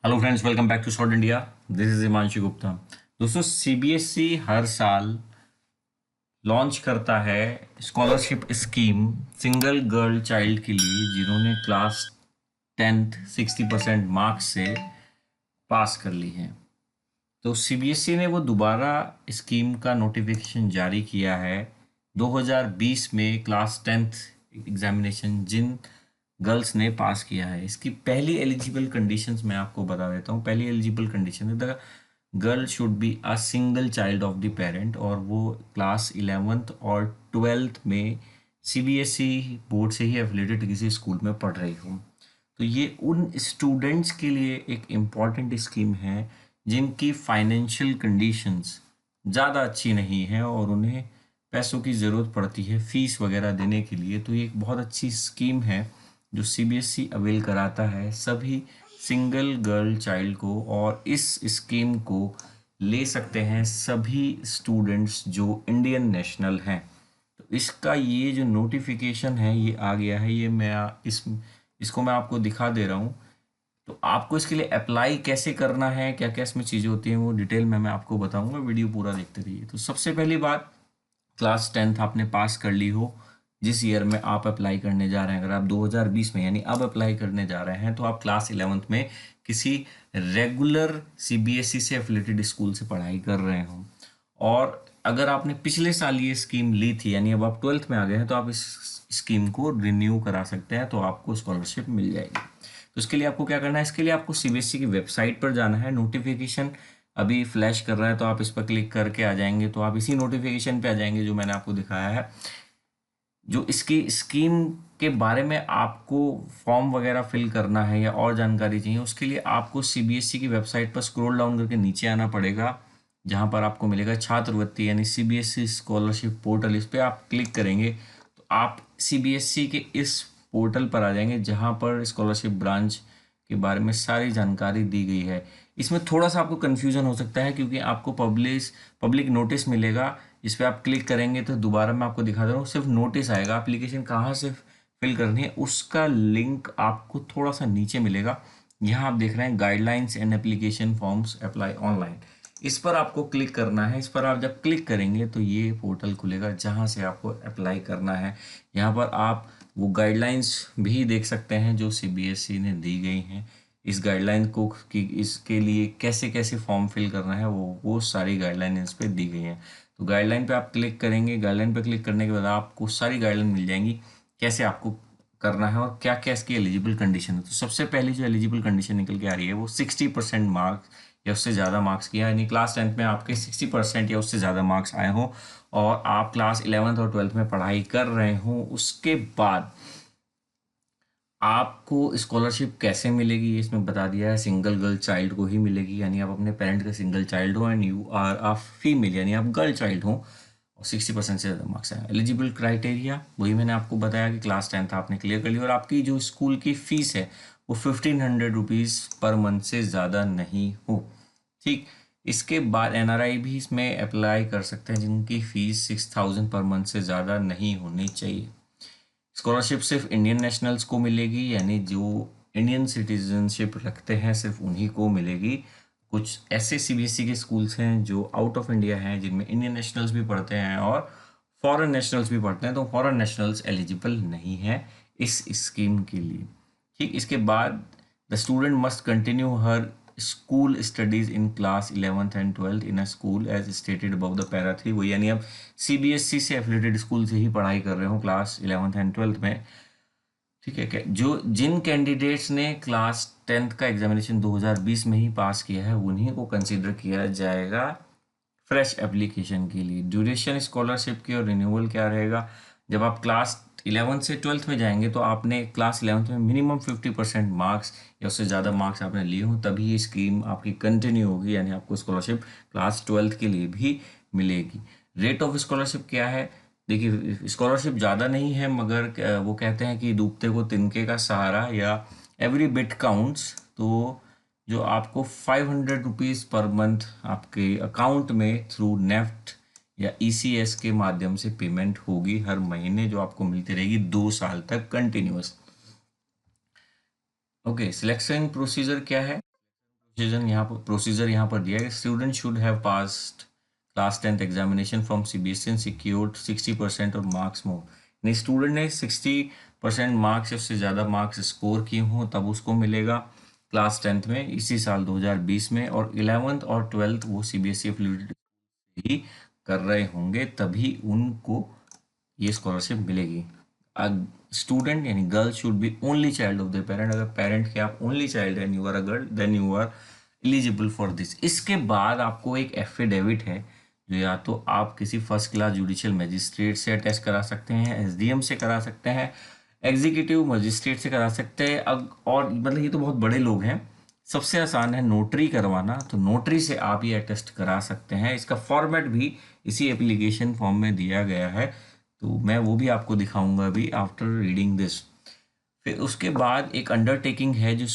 Hello friends, welcome back to short India. This is Himanshu Gupta. दोस्तों, CBSE हर साल launch करता है scholarship scheme single girl child के लिए जिन्होंने क्लास 10th 60% मार्क्स से पास कर ली है। तो सीबीएसई ने वो दोबारा स्कीम का नोटिफिकेशन जारी किया है 2020 में। क्लास 10th एग्जामिनेशन जिन गर्ल्स ने पास किया है, इसकी पहली एलिजिबल कंडीशंस मैं आपको बता देता हूँ। पहली एलिजिबल कंडीशन है the girl should be a single child of the parent, और वो क्लास 11th और 12th में सीबीएसई बोर्ड से ही एफिलेटेड किसी स्कूल में पढ़ रही हूँ। तो ये उन स्टूडेंट्स के लिए एक इम्पॉर्टेंट स्कीम है जिनकी फाइनेंशियल कंडीशंस ज़्यादा अच्छी नहीं है और उन्हें पैसों की ज़रूरत पड़ती है फीस वगैरह देने के लिए। तो ये एक बहुत अच्छी स्कीम है जो सीबीएसई अवेल कराता है सभी सिंगल गर्ल चाइल्ड को, और इस स्कीम को ले सकते हैं सभी स्टूडेंट्स जो इंडियन नेशनल हैं। तो इसका ये जो नोटिफिकेशन है ये आ गया है, ये मैं इसको मैं आपको दिखा दे रहा हूँ। तो आपको इसके लिए अप्लाई कैसे करना है, क्या क्या इसमें चीज़ें होती हैं, वो डिटेल में मैं आपको बताऊंगा। वीडियो पूरा देखते रहिए। तो सबसे पहली बात, क्लास 10th आपने पास कर ली हो जिस ईयर में आप अप्लाई करने जा रहे हैं। अगर आप 2020 में यानी अब अप्लाई करने जा रहे हैं तो आप क्लास 11th में किसी रेगुलर सीबीएसई से एफिलेटेड स्कूल से पढ़ाई कर रहे हो, और अगर आपने पिछले साल ये स्कीम ली थी यानी अब आप 12th में आ गए हैं तो आप इस स्कीम को रिन्यू करा सकते हैं, तो आपको स्कॉलरशिप मिल जाएगी। तो इसके लिए आपको क्या करना है, इसके लिए आपको सीबीएसई की वेबसाइट पर जाना है। नोटिफिकेशन अभी फ्लैश कर रहा है तो आप इस पर क्लिक करके आ जाएंगे, तो आप इसी नोटिफिकेशन पे आ जाएंगे जो मैंने आपको दिखाया है। जो इसकी स्कीम के बारे में आपको फॉर्म वगैरह फिल करना है या और जानकारी चाहिए, उसके लिए आपको सीबीएसई की वेबसाइट पर स्क्रॉल डाउन करके नीचे आना पड़ेगा, जहां पर आपको मिलेगा छात्रवृत्ति यानी सीबीएसई स्कॉलरशिप पोर्टल। इस पर आप क्लिक करेंगे तो आप सीबीएसई के इस पोर्टल पर आ जाएंगे जहां पर स्कॉलरशिप ब्रांच के बारे में सारी जानकारी दी गई है। इसमें थोड़ा सा आपको कन्फ्यूजन हो सकता है क्योंकि आपको पब्लिक नोटिस मिलेगा। इस पर आप क्लिक करेंगे तो दोबारा मैं आपको दिखा दे रहा हूँ, सिर्फ नोटिस आएगा। एप्लीकेशन कहाँ से फिल करनी है उसका लिंक आपको थोड़ा सा नीचे मिलेगा। यहाँ आप देख रहे हैं guidelines and application forms apply online. इस पर आपको क्लिक करना है। इस पर आप जब क्लिक करेंगे तो ये पोर्टल खुलेगा जहाँ से आपको अप्लाई करना है। यहाँ पर आप वो गाइडलाइंस भी देख सकते हैं जो सीबीएसई ने दी गई हैं। इस गाइडलाइन को कि इसके लिए कैसे कैसे फॉर्म फिल करना है वो सारी गाइडलाइन इस पर दी गई हैं। तो गाइडलाइन पे आप क्लिक करेंगे। गाइडलाइन पे क्लिक करने के बाद आपको सारी गाइडलाइन मिल जाएंगी कैसे आपको करना है और क्या क्या इसकी एलिजिबल कंडीशन है। तो सबसे पहली जो एलिजिबल कंडीशन निकल के आ रही है वो 60% मार्क्स या उससे ज़्यादा मार्क्स किया, यानी क्लास 10th में आपके 60% या उससे ज़्यादा मार्क्स आए हों और आप क्लास 11th और 12th में पढ़ाई कर रहे हों। उसके बाद आपको स्कॉलरशिप कैसे मिलेगी ये इसमें बता दिया है। सिंगल गर्ल चाइल्ड को ही मिलेगी, यानी आप अपने पेरेंट का सिंगल चाइल्ड हो and you are a female, यानी आप गर्ल चाइल्ड हो और 60% से ज़्यादा मार्क्स आए। एलिजिबल क्राइटेरिया वही मैंने आपको बताया कि क्लास 10th आपने क्लियर कर ली और आपकी जो स्कूल की फ़ीस है वो 1500 रुपीज़ पर मंथ से ज़्यादा नहीं हो। ठीक, इसके बाद एनआरआई भी इसमें अप्लाई कर सकते हैं जिनकी फ़ीस 6000 पर मंथ से ज़्यादा नहीं होनी चाहिए। स्कॉलरशिप सिर्फ इंडियन नेशनल्स को मिलेगी, यानी जो इंडियन सिटीजनशिप रखते हैं सिर्फ उन्हीं को मिलेगी। कुछ ऐसे सीबीएसई के स्कूल्स हैं जो आउट ऑफ इंडिया हैं जिनमें इंडियन नेशनल्स भी पढ़ते हैं और फॉरेन नेशनल्स भी पढ़ते हैं, तो फॉरेन नेशनल्स एलिजिबल नहीं है इस स्कीम के लिए। ठीक, इसके बाद the student must continue her school studies in class 11th and 12th in a school as stated above the para 3। वही यानी अब सीबीएसई से एफिलेटेड स्कूल से ही पढ़ाई कर रहे हो क्लास 11th एंड 12th में। ठीक है, क्या जो जिन कैंडिडेट्स ने क्लास 10th का एग्जामिनेशन 2020 में ही पास किया है उन्हीं को कंसिडर किया जाएगा फ्रेश एप्लीकेशन के लिए। ड्यूरेशन स्कॉलरशिप की और रिन्यूअल क्या रहेगा, जब आप क्लास 11th से 12th में जाएंगे तो आपने क्लास 11th में मिनिमम 50% मार्क्स या उससे ज़्यादा मार्क्स आपने लिए हों तभी ये स्कीम आपकी कंटिन्यू होगी, यानी आपको स्कॉलरशिप क्लास 12th के लिए भी मिलेगी। रेट ऑफ स्कॉलरशिप क्या है, देखिए स्कॉलरशिप ज़्यादा नहीं है मगर वो कहते हैं कि डूबते को तिनके का सहारा या एवरी बिट काउंट्स। तो जो आपको 500 रुपीज़ पर मंथ आपके अकाउंट में थ्रू नेफ्ट या ईसीएस के माध्यम से पेमेंट होगी हर महीने, जो आपको मिलती रहेगी 2 साल तक कंटिन्यूस। ओके, सिलेक्शन प्रोसीजर क्या है, प्रोसीजर यहाँ पर दिया है। Student should have passed class 10th examination from CBSE and secured 60% और मार्क्स मोर। नहीं, स्टूडेंट ने 60% मार्क्स या उससे ज़्यादा मार्क्स स्कोर किए हों तब उसको मिलेगा क्लास 10th में इसी साल 2020 में, और 11th और 12th वो सीबीएसई एफिलिएटेड ही कर रहे होंगे तभी उनको ये स्कॉलरशिप मिलेगी। स्टूडेंट यानी girl should be only child of the parent. अगर पेरेंट के आप only child and you are a girl then you are eligible for this. इसके बाद आपको एक एफिडेविट है जो या तो आप किसी फर्स्ट क्लास जुडिशियल मजिस्ट्रेट से अटेस्ट करा सकते हैं, एसडीएम से करा सकते हैं, एग्जीक्यूटिव मजिस्ट्रेट से करा सकते हैं। अब और मतलब ये तो बहुत बड़े लोग हैं, सबसे आसान है नोटरी करवाना, तो नोटरी से आप ये अटेस्ट करा सकते हैं। इसका फॉर्मेट भी इसी एप्लीकेशन फॉर्म में दिया गया है, तो मैं वो भी आपको दिखाऊंगा अभी आफ्टर रीडिंग दिस। फिर उसके बाद एक अंडरटेकिंग है जो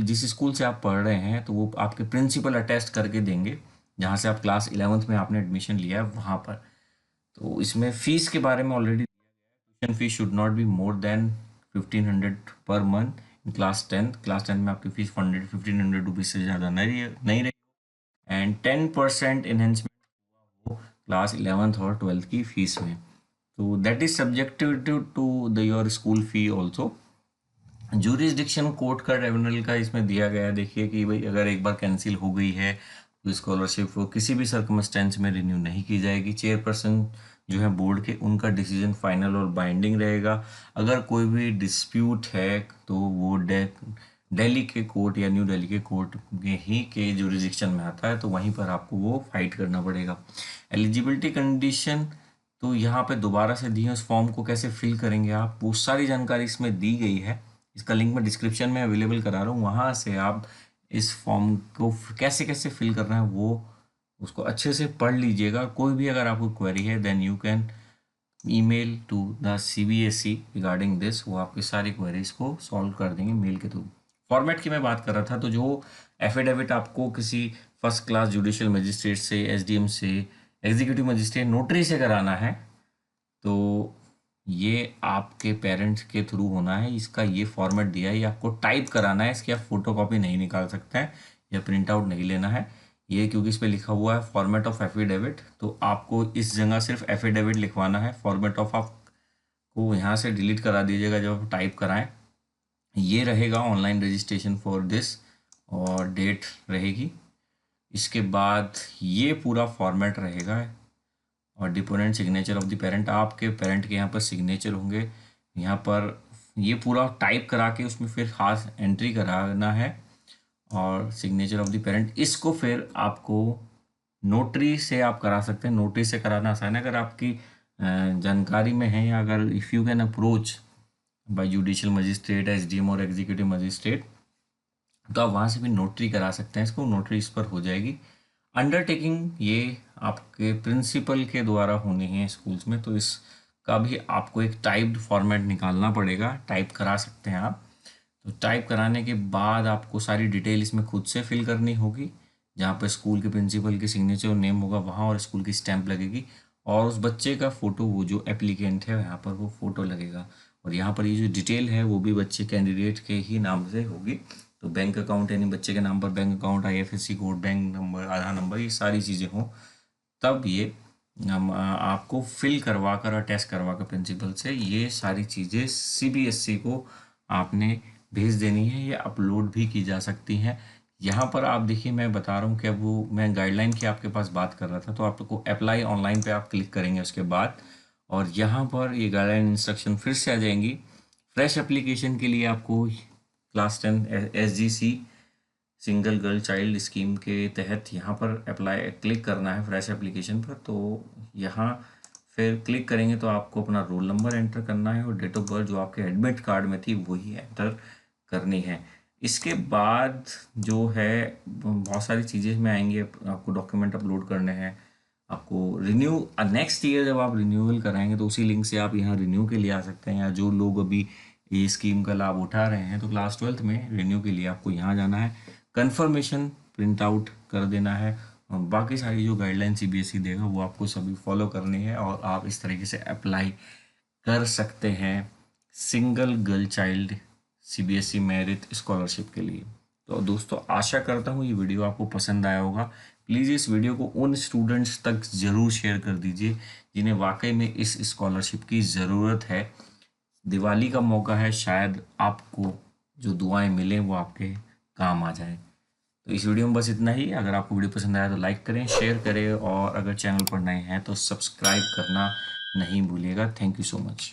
जिस स्कूल से आप पढ़ रहे हैं तो वो आपके प्रिंसिपल अटेस्ट करके देंगे, जहाँ से आप क्लास 11th में आपने एडमिशन लिया है वहाँ पर। तो इसमें फ़ीस के बारे में already tuition fees should not be more than 1500 per month in class 10 में आपकी फीस 1500 रुपीज़ से ज़्यादा नहीं रही। एंड 10% इन्हेंसमेंट हो क्लास 11th और 12th की फीस में, तो that is subjected to the your school fee also. Jurisdiction court का ट्रिब्यूनल का इसमें दिया गया है। देखिए कि भाई अगर एक बार कैंसिल हो गई है तो स्कॉलरशिप वो किसी भी सर्कमस्टेंस में रिन्यू नहीं की जाएगी। चेयरपर्सन जो है बोर्ड के, उनका डिसीजन फाइनल और बाइंडिंग रहेगा। अगर कोई भी डिस्प्यूट है तो वो दिल्ली के कोर्ट या न्यू दिल्ली के कोर्ट में ही के जुरिसडिक्शन में आता है, तो वहीं पर आपको वो फाइट करना पड़ेगा। एलिजिबिलिटी कंडीशन तो यहाँ पे दोबारा से दी है, उस फॉर्म को कैसे फिल करेंगे आप, वो सारी जानकारी इसमें दी गई है। इसका लिंक मैं डिस्क्रिप्शन में अवेलेबल करा रहा हूँ, वहाँ से आप इस फॉर्म को कैसे कैसे फिल करना है वो उसको अच्छे से पढ़ लीजिएगा। कोई भी अगर आपको क्वेरी है then you can email to the CBSE regarding this, वो आपकी सारी क्वेरीज को सॉल्व कर देंगे मेल के थ्रू। फॉर्मेट की मैं बात कर रहा था, तो जो एफिडेविट आपको किसी फर्स्ट क्लास जुडिशियल मजिस्ट्रेट से, एसडीएम से, एग्जीक्यूटिव मजिस्ट्रेट, नोटरी से कराना है तो ये आपके पेरेंट्स के थ्रू होना है। इसका ये फॉर्मेट दिया है, ये आपको टाइप कराना है, इसकी आप फोटो कॉपी नहीं निकाल सकते हैं या प्रिंट आउट नहीं लेना है ये, क्योंकि इस पर लिखा हुआ है फॉर्मेट ऑफ एफिडेविट, तो आपको इस जगह सिर्फ एफिडेविट लिखवाना है। फॉर्मेट ऑफ आपको यहाँ से डिलीट करा दीजिएगा जब आप टाइप कराएं। ये रहेगा ऑनलाइन रजिस्ट्रेशन फॉर दिस और डेट रहेगी। इसके बाद ये पूरा फॉर्मेट रहेगा और deponent signature of the parent, आपके पेरेंट के यहाँ पर सिग्नेचर होंगे। यहाँ पर ये पूरा टाइप करा के उसमें फिर खास एंट्री कराना है और सिग्नेचर ऑफ द पेरेंट। इसको फिर आपको नोटरी से आप करा सकते हैं, नोटरी से कराना आसान है। अगर आपकी जानकारी में है, या अगर if you can approach by judicial magistrate, SDM और एग्जीक्यूटिव मजिस्ट्रेट, तो आप वहाँ से भी नोटरी करा सकते हैं। इसको नोटरी इस पर हो जाएगी। अंडरटेकिंग ये आपके प्रिंसिपल के द्वारा होनी है स्कूल्स में, तो इसका भी आपको एक टाइप्ड फॉर्मेट निकालना पड़ेगा, टाइप करा सकते हैं आप। तो टाइप कराने के बाद आपको सारी डिटेल इसमें खुद से फिल करनी होगी, जहाँ पर स्कूल के प्रिंसिपल की सिग्नेचर और नेम होगा वहाँ, और स्कूल की स्टैंप लगेगी, और उस बच्चे का फ़ोटो, वो जो एप्लीकेंट है यहाँ पर वो फ़ोटो लगेगा। और यहाँ पर ये जो डिटेल है वो भी बच्चे कैंडिडेट के ही नाम से होगी। तो बैंक अकाउंट यानी बच्चे के नाम पर bank account, IFSC code, bank number, Aadhaar number, ये सारी चीज़ें हों तब ये हम आपको फिल करवा कर और टेस्ट करवा कर प्रिंसिपल से ये सारी चीज़ें सीबीएसई को आपने भेज देनी है, या अपलोड भी की जा सकती हैं। यहाँ पर आप देखिए, मैं बता रहा हूँ कि अब वो मैं गाइडलाइन की आपके पास बात कर रहा था, तो आपको अप्लाई ऑनलाइन पे आप क्लिक करेंगे उसके बाद, और यहाँ पर ये गाइडलाइन इंस्ट्रक्शन फिर से आ जाएंगी। फ्रेश एप्लीकेशन के लिए आपको class 10 SGC single girl child scheme के तहत यहाँ पर अप्लाई क्लिक करना है फ्रेश एप्लीकेशन पर। तो यहाँ फिर क्लिक करेंगे तो आपको अपना रोल नंबर एंटर करना है और डेट ऑफ बर्थ जो आपके एडमिट कार्ड में थी वही एंटर करनी है। इसके बाद जो है बहुत सारी चीज़ें में आएंगी, आपको डॉक्यूमेंट अपलोड करने हैं, आपको रिन्यू नेक्स्ट ईयर जब आप रिन्यूअल कराएंगे तो उसी लिंक से आप यहाँ रिन्यू के लिए आ सकते हैं, या जो लोग अभी ये स्कीम का लाभ उठा रहे हैं तो क्लास 12th में रिन्यू के लिए आपको यहाँ जाना है, कंफर्मेशन प्रिंट आउट कर देना है, और बाकी सारी जो गाइडलाइन सीबीएसई देगा वो आपको सभी फॉलो करनी है, और आप इस तरीके से अप्लाई कर सकते हैं single girl child CBSE merit scholarship के लिए। तो दोस्तों आशा करता हूँ ये वीडियो आपको पसंद आया होगा। प्लीज़ इस वीडियो को उन स्टूडेंट्स तक ज़रूर शेयर कर दीजिए जिन्हें वाकई में इस स्कॉलरशिप की ज़रूरत है। दिवाली का मौका है, शायद आपको जो दुआएं मिलें वो आपके काम आ जाए। तो इस वीडियो में बस इतना ही। अगर आपको वीडियो पसंद आया तो लाइक करें, शेयर करें और अगर चैनल पर नए हैं तो सब्सक्राइब करना नहीं भूलिएगा। Thank you so much.